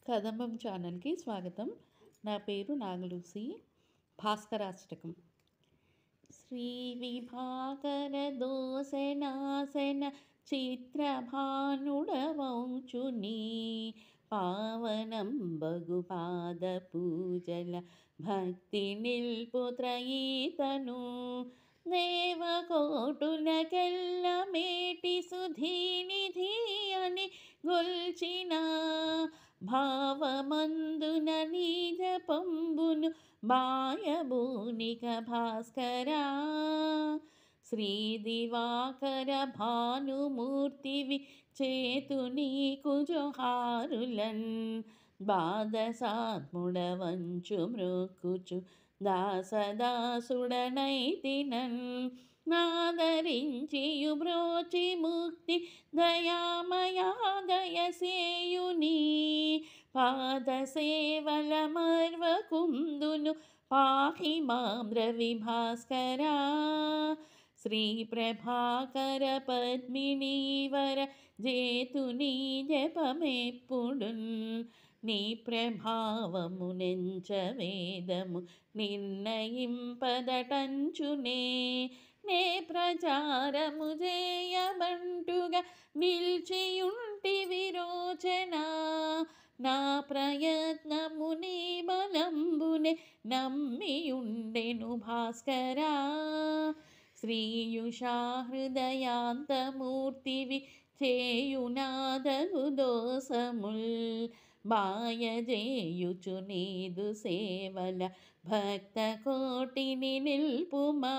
కదంబం ఛానల్కి స్వాగతం. నా పేరు నాగలూసి. భాస్కరాష్టకం. శ్రీ విభాకర దోసనాసన చిత్రభానుడవౌచుని పావనం బగు పాద పూజల భక్తి నిల్పుత్రయీతను దేవకోటులకెల్ల మేటి సుధీనిధి అని గొల్చిన భావమందున నిజ పంబును బాయబూనిక భాస్కరా శ్రీ దివాకర భానుమూర్తివి చేతు నీకు జోహారులన్ బాధసాత్ముడవంచు మ్రొక్కుచు దాసదాసుడనైతినన్ నాదరించియు బ్రోచి ముక్తి దయామయా దయసేయుని పాద సేవల మర్వకుందును పాహి మాం రవి భాస్కరా శ్రీ ప్రభాకర పద్మినీవర జేతుని జపమెప్పుడున్ నీ ప్రభావమునెంచ వేదము నిర్ణయింపదటంచునే నే ప్రచారము చేయబంటుగా నిల్చియుంటి విరోచన నా ప్రయత్నము నీ బలంబునే నమ్మియుండెను భాస్కరా శ్రీయుషా హృదయాంతమూర్తివి చేయునాదగు దోసముల్ బాయజేయుచు నీదు సేవల భక్త కోటిని నిల్పుమా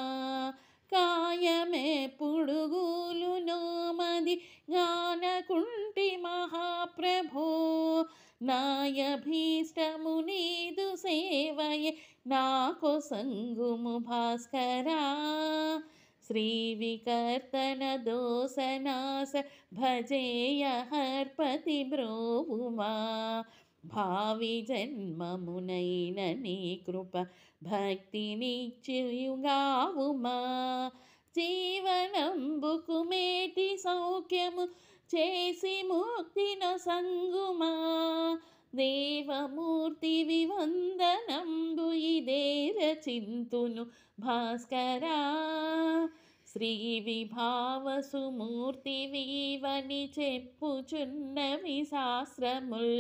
కాయమే పుడుగులు నోమది గానకుంటి మహాప్రభో నాయభీష్టము నీదు సేవయే నాకో సంగుము భాస్కరా శ్రీ వికర్తన దోసనాస భజేయ హర్పతి బ్రోవుమా భావి జన్మమునైన నీ కృప భక్తినిచ్చియుగావుమా జీవనంబుకు మేటి సౌఖ్యము చేసి ముక్తిన సంగుమా దేవమూర్తి వివందనంబు ఇదే రచింతును భాస్కరా శ్రీ విభావసుమూర్తి వీవని చెప్పుచున్నవి శాస్త్రముల్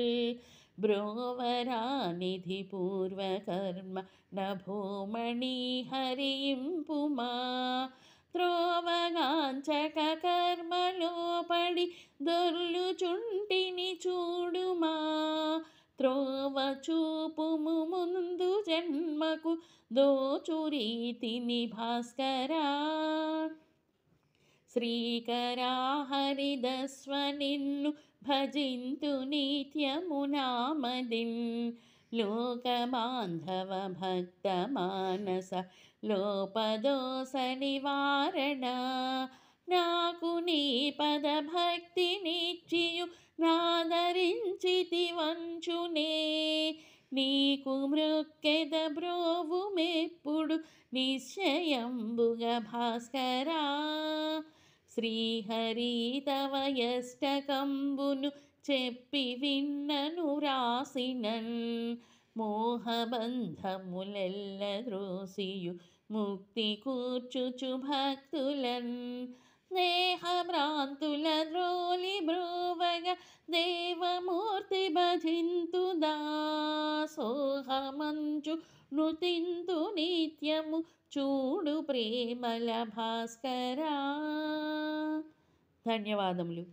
బ్రోవరానిధి పూర్వకర్మ నభూమణి హరింపుమా త్రోవగాంచక కర్మలో పడి దొర్లుచుంటిని చూడుమా త్రోవ చూపుము ముందు జన్మకు దోచురీతిని భాస్కరా శ్రీకరా హరిదస్వ నిన్ను భజింతు నిత్యమునామదిన్ లోకబాంధవ భక్త మానస లోపదోష నివారణ నాకు నీ పద భక్తి నిచ్చియు నాదరించితి వంచునే నీకు మృక్కెద బ్రోవుమెప్పుడు నిశ్చయంబుగా భాస్కరా శ్రీహరి తవ యష్టకంబును చెప్పి విన్నను రాసినన్ మోహబంధములెల్ల ద్రోసియు ముక్తి కూర్చుచు భక్తులన్ స్నేహభ్రాంతుల ద్రోలి బ్రోవగ దేవమూర్తి భజింతు దాసోహమంచు నృతింతు నిత్యము చూడు ప్రేమల భాస్కరా. ధన్యవాదములు.